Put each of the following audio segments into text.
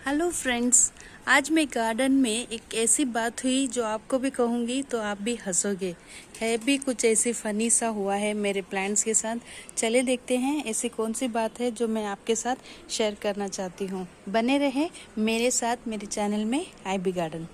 Hello friends. आज मैं garden में एक ऐसी बात हुई जो आपको भी कहूँगी तो आप भी हंसोगे। है भी कुछ ऐसी फनी सा हुआ है मेरे प्लांट्स के साथ। चले देखते हैं ऐसी कौन सी बात है जो मैं आपके साथ शेयर करना चाहती हूँ। बने रहें मेरे साथ मेरे चैनल में IB Garden.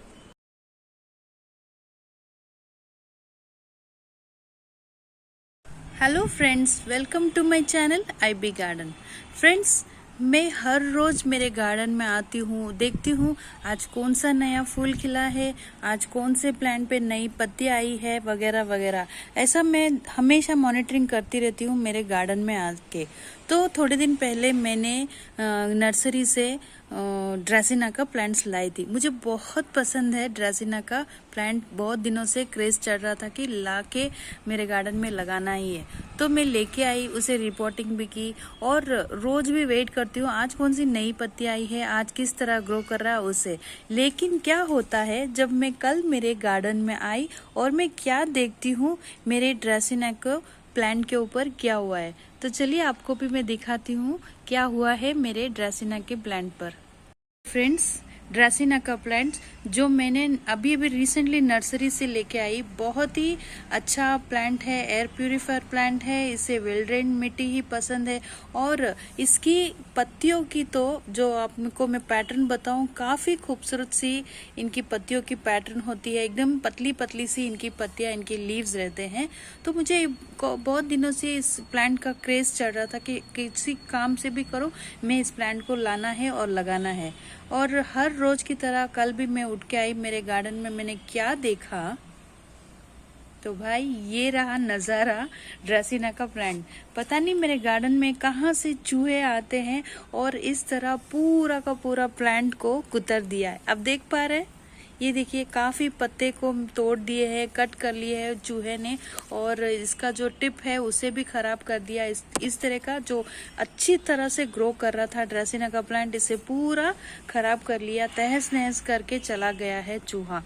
Hello friends, welcome to my channel IB Garden. Friends, मैं हर रोज मेरे गार्डन में आती हूँ, देखती हूँ आज कौन सा नया फूल खिला है, आज कौन से प्लांट पे नई पत्ती आई है वगैरह वगैरह। ऐसा मैं हमेशा मॉनिटरिंग करती रहती हूँ मेरे गार्डन में आके। तो थोड़े दिन पहले मैंने नर्सरी से ड्रेसिना का प्लांट्स लाई थी। मुझे बहुत पसंद है ड्रेसिना का प्लांट। बहुत दिनों से क्रेज चल रहा था कि ला के मेरे गार्डन में लगाना ही है। तो मैं लेके आई, उसे रिपोर्टिंग भी की और रोज भी वेट करती हूँ आज कौन सी नई पत्ती आई है, आज किस तरह ग्रो कर रहा है उसे। लेकिन क्या होता है, जब मैं कल मेरे गार्डन में आई और मैं क्या देखती हूँ, मेरे ड्रेसिना को प्लांट के ऊपर क्या हुआ है। तो चलिए आपको भी मैं दिखाती हूँ क्या हुआ है मेरे ड्रेसिना के प्लांट पर। फ्रेंड्स, ड्रेसिना का प्लांट जो मैंने अभी अभी रिसेंटली नर्सरी से लेके आई, बहुत ही अच्छा प्लांट है। एयर प्यूरिफायर प्लांट है, इसे वेल ड्रेन मिट्टी ही पसंद है। और इसकी पत्तियों की तो जो आपको मैं पैटर्न बताऊं, काफी खूबसूरत सी इनकी पत्तियों की पैटर्न होती है। एकदम पतली पतली सी इनकी पत्तियां, इनके लीव्स रहते हैं। तो मुझे बहुत दिनों से इस प्लांट का क्रेज चल रहा था कि किसी काम से भी करो, मैं इस प्लांट को लाना है और लगाना है। और हर रोज की तरह कल भी मैं उठ के आई मेरे गार्डन में। मैंने क्या देखा, तो भाई ये रहा नज़ारा ड्रेसिना का प्लांट। पता नहीं मेरे गार्डन में कहाँ से चूहे आते हैं और इस तरह पूरा का पूरा प्लांट को कुतर दिया है। अब देख पा रहे हैं, ये देखिए काफी पत्ते को तोड़ दिए हैं, कट कर लिए है चूहे ने। और इसका जो टिप है उसे भी खराब कर दिया। इस तरह का जो अच्छी तरह से ग्रो कर रहा था ड्रेसिना का प्लांट, इसे पूरा खराब कर लिया, तहस नहस करके चला गया है चूहा।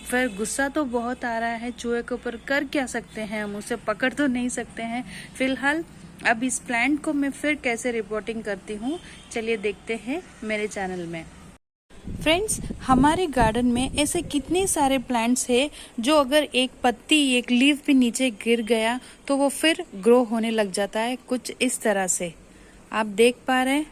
फिर गुस्सा तो बहुत आ रहा है चूहे के ऊपर। कर क्या सकते हैं हम, उसे पकड़ तो नहीं सकते हैं फिलहाल। अब इस प्लांट को मैं फिर कैसे रिपोर्टिंग करती हूँ, चलिए देखते हैं मेरे चैनल में। फ्रेंड्स, हमारे गार्डन में ऐसे कितने सारे प्लांट्स हैं जो अगर एक पत्ती, एक लीफ भी नीचे गिर गया तो वो फिर ग्रो होने लग जाता है, कुछ इस तरह से। आप देख पा रहे हैं,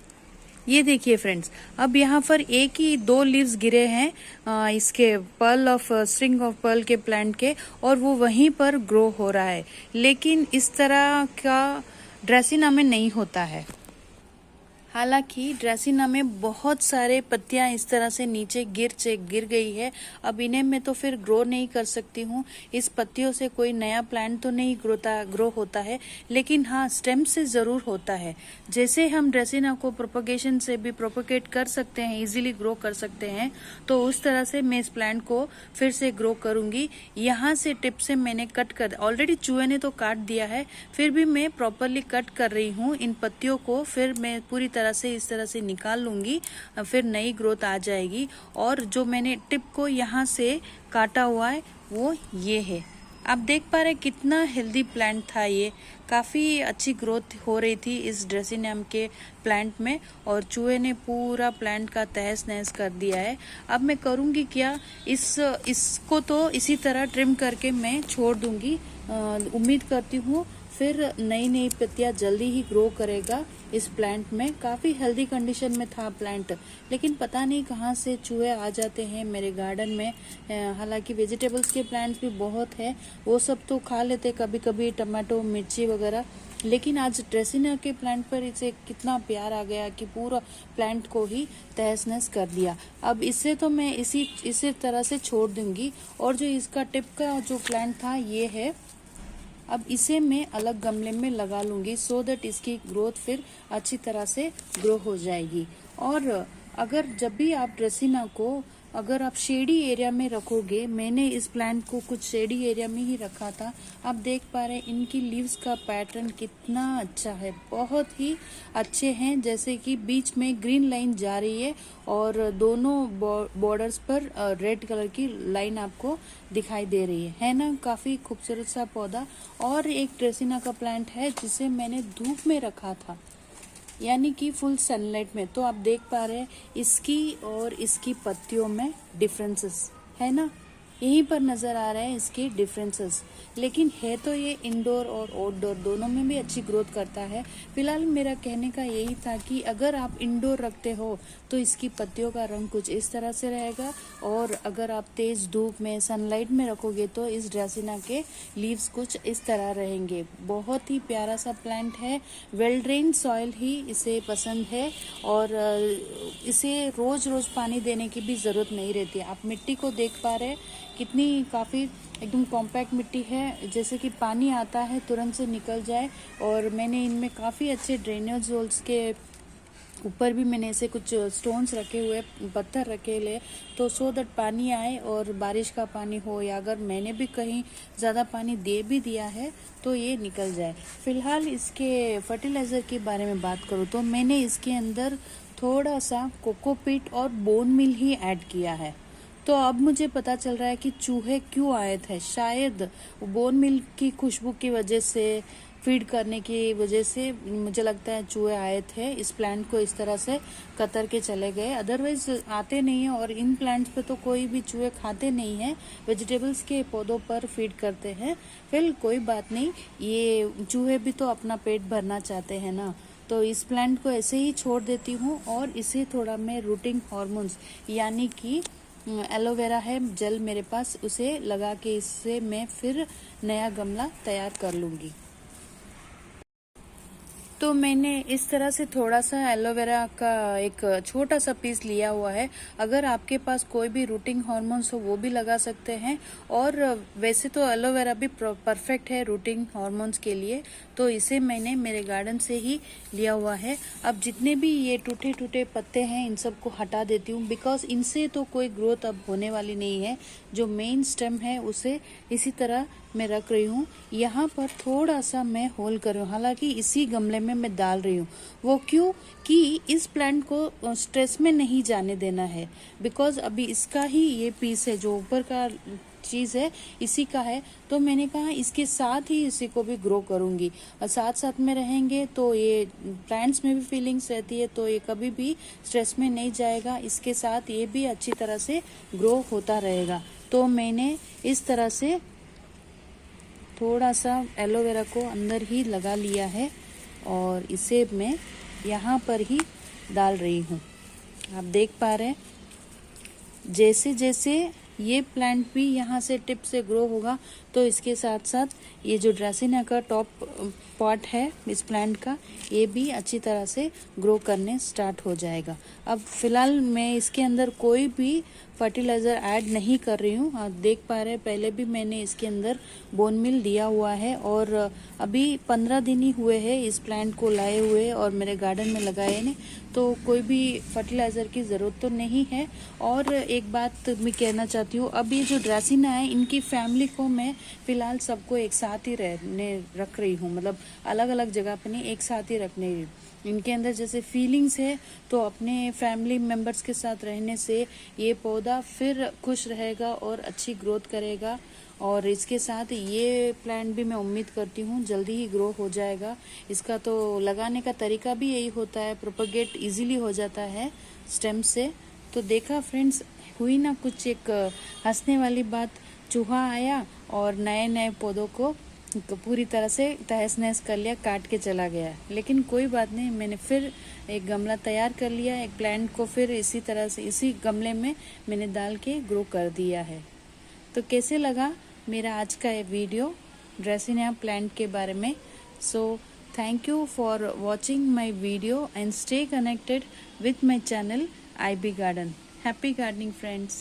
ये देखिए फ्रेंड्स, अब यहाँ पर एक ही दो लीव्स गिरे हैं इसके pearl of string of pearl के प्लांट के, और वो वहीं पर ग्रो हो रहा है। लेकिन इस तरह का ड्रेसिना में नहीं होता है। हालांकि ड्रेसिना में बहुत सारे पत्तियां इस तरह से नीचे गिर गई है। अब इन्हें मैं तो फिर ग्रो नहीं कर सकती हूँ। इस पत्तियों से कोई नया प्लांट तो नहीं ग्रो होता है, लेकिन हाँ स्टेम से जरूर होता है। जैसे हम ड्रेसिना को प्रोपगेशन से भी प्रोपगेट कर सकते हैं, इजीली ग्रो कर सकते हैं, तो उस तरह से मैं इस प्लांट को फिर से ग्रो करूंगी। यहाँ से टिप से मैंने कट कर, ऑलरेडी चूहे ने तो काट दिया है, फिर भी मैं प्रॉपरली कट कर रही हूँ इन पत्तियों को। फिर मैं पूरी तरह से इस तरह से निकाल लूंगी, फिर नई ग्रोथ आ जाएगी। और जो मैंने टिप को यहाँ से काटा हुआ है वो ये है। आप देख पा रहे कितना हेल्दी प्लांट था ये। काफी अच्छी ग्रोथ हो रही थी इस ड्रेसिनियम के प्लांट में, और चूहे ने पूरा प्लांट का तहस नहस कर दिया है। अब मैं करूंगी क्या, इसको तो इसी तरह ट्रिम करके मैं छोड़ दूंगी। उम्मीद करती हूँ फिर नई नई पत्तियां जल्दी ही ग्रो करेगा इस प्लांट में। काफी हेल्दी कंडीशन में था प्लांट, लेकिन पता नहीं कहां से चूहे आ जाते हैं मेरे गार्डन में। हालांकि वेजिटेबल्स के प्लांट्स भी बहुत है, वो सब तो खा लेते कभी कभी, टमाटो मिर्ची वगैरह। लेकिन आज ड्रेसिना के प्लांट पर इसे कितना प्यार आ गया कि पूरा प्लांट को ही तहस नहस कर दिया। अब इसे तो मैं इसी तरह से छोड़ दूंगी। और जो इसका टिप का जो प्लांट था ये है, अब इसे मैं अलग गमले में लगा लूंगी सो दैट इसकी ग्रोथ फिर अच्छी तरह से ग्रो हो जाएगी। और अगर जब भी आप ड्रेसिना को अगर आप शेडी एरिया में रखोगे, मैंने इस प्लांट को कुछ शेडी एरिया में ही रखा था। आप देख पा रहे हैं इनकी लीव्स का पैटर्न कितना अच्छा है, बहुत ही अच्छे हैं। जैसे कि बीच में ग्रीन लाइन जा रही है और दोनों बॉर्डर्स पर रेड कलर की लाइन आपको दिखाई दे रही है ना। काफी खूबसूरत सा पौधा। और एक ड्रेसिना का प्लांट है जिसे मैंने धूप में रखा था, यानी कि फुल सनलाइट में। तो आप देख पा रहे हैं इसकी और इसकी पत्तियों में डिफरेंसेस है ना, यहीं पर नजर आ रहे हैं इसके डिफरेंसेस। लेकिन है तो ये इंडोर और आउटडोर दोनों में भी अच्छी ग्रोथ करता है। फिलहाल मेरा कहने का यही था कि अगर आप इंडोर रखते हो तो इसकी पत्तियों का रंग कुछ इस तरह से रहेगा, और अगर आप तेज धूप में सनलाइट में रखोगे तो इस ड्रेसिना के लीव्स कुछ इस तरह रहेंगे। बहुत ही प्यारा सा प्लांट है, वेल ड्रेन सॉइल ही इसे पसंद है, और इसे रोज रोज पानी देने की भी जरूरत नहीं रहती। आप मिट्टी को देख पा रहे हैं कितनी काफ़ी एकदम कॉम्पैक्ट मिट्टी है, जैसे कि पानी आता है तुरंत से निकल जाए। और मैंने इनमें काफ़ी अच्छे ड्रेनेज होल्स के ऊपर भी मैंने ऐसे कुछ स्टोन्स रखे हुए, पत्थर रखे हुए, तो सो दैट पानी आए और बारिश का पानी हो, या अगर मैंने भी कहीं ज़्यादा पानी दे भी दिया है तो ये निकल जाए। फिलहाल इसके फर्टिलाइज़र के बारे में बात करूँ तो मैंने इसके अंदर थोड़ा सा कोकोपीट और बोन मिल ही ऐड किया है। तो अब मुझे पता चल रहा है कि चूहे क्यों आए थे, शायद बोन मिल्क की खुशबू की वजह से, फीड करने की वजह से मुझे लगता है चूहे आए थे, इस प्लांट को इस तरह से कतर के चले गए। अदरवाइज आते नहीं है, और इन प्लांट्स पे तो कोई भी चूहे खाते नहीं है, वेजिटेबल्स के पौधों पर फीड करते हैं। फिर कोई बात नहीं, ये चूहे भी तो अपना पेट भरना चाहते हैं ना। तो इस प्लांट को ऐसे ही छोड़ देती हूँ, और इसे थोड़ा मैं रूटिंग हार्मोन्स यानी कि एलोवेरा है जेल मेरे पास, उसे लगा के इससे मैं फिर नया गमला तैयार कर लूंगी। तो मैंने इस तरह से थोड़ा सा एलोवेरा का एक छोटा सा पीस लिया हुआ है। अगर आपके पास कोई भी रूटिंग हार्मोन्स हो वो भी लगा सकते हैं, और वैसे तो एलोवेरा भी परफेक्ट है रूटिंग हार्मोन्स के लिए, तो इसे मैंने मेरे गार्डन से ही लिया हुआ है। अब जितने भी ये टूटे टूटे पत्ते हैं इन सबको हटा देती हूँ, बिकॉज इनसे तो कोई ग्रोथ अब होने वाली नहीं है। जो मेन स्टेम है उसे इसी तरह मैं रख रही हूँ। यहाँ पर थोड़ा सा मैं होल कर रही हूँ, हालांकि इसी गमले में मैं डाल रही हूँ। वो क्यों कि इस प्लांट को स्ट्रेस में नहीं जाने देना है, बिकॉज अभी इसका ही ये पीस है जो ऊपर का चीज है, इसी का है। तो मैंने कहा इसके साथ ही इसी को भी ग्रो करूंगी, और साथ साथ में रहेंगे तो ये प्लांट्स में भी फीलिंग्स रहती है, तो ये कभी भी स्ट्रेस में नहीं जाएगा। इसके साथ ये भी अच्छी तरह से ग्रो होता रहेगा। तो मैंने इस तरह से थोड़ा सा एलोवेरा को अंदर ही लगा लिया है, और इसे मैं यहाँ पर ही डाल रही हूँ। आप देख पा रहे हैं जैसे जैसे ये प्लांट भी यहाँ से टिप से ग्रो होगा, तो इसके साथ साथ ये जो ड्रेसिना का टॉप पार्ट है इस प्लांट का, ये भी अच्छी तरह से ग्रो करने स्टार्ट हो जाएगा। अब फिलहाल मैं इसके अंदर कोई भी फर्टिलाइज़र ऐड नहीं कर रही हूँ। आप देख पा रहे हैं पहले भी मैंने इसके अंदर बोन मिल दिया हुआ है, और अभी 15 दिन ही हुए हैं इस प्लांट को लाए हुए और मेरे गार्डन में लगाए ने, तो कोई भी फर्टिलाइज़र की ज़रूरत तो नहीं है। और एक बात मैं कहना चाहती हूँ, अब ये जो ड्रेसिना है इनकी फैमिली को मैं फिलहाल सबको एक साथ ही रहने रख रही हूँ, मतलब अलग अलग जगह पर नहीं, एक साथ ही रखने रही हूँ। इनके अंदर जैसे फीलिंग्स है, तो अपने फैमिली मेंबर्स के साथ रहने से ये पौधा फिर खुश रहेगा और अच्छी ग्रोथ करेगा। और इसके साथ ये प्लांट भी मैं उम्मीद करती हूँ जल्दी ही ग्रो हो जाएगा। इसका तो लगाने का तरीका भी यही होता है, प्रोपगेट इजीली हो जाता है स्टेम से। तो देखा फ्रेंड्स, हुई ना कुछ एक हंसने वाली बात, चूहा आया और नए नए पौधों को पूरी तरह से तहस नहस कर लिया, काट के चला गया। लेकिन कोई बात नहीं, मैंने फिर एक गमला तैयार कर लिया, एक प्लांट को फिर इसी तरह से इसी गमले में मैंने डाल के ग्रो कर दिया है। तो कैसे लगा मेरा आज का ये वीडियो ड्रेसिना प्लांट के बारे में? So thank you for watching my video and stay connected with my channel IB garden. Happy gardening friends.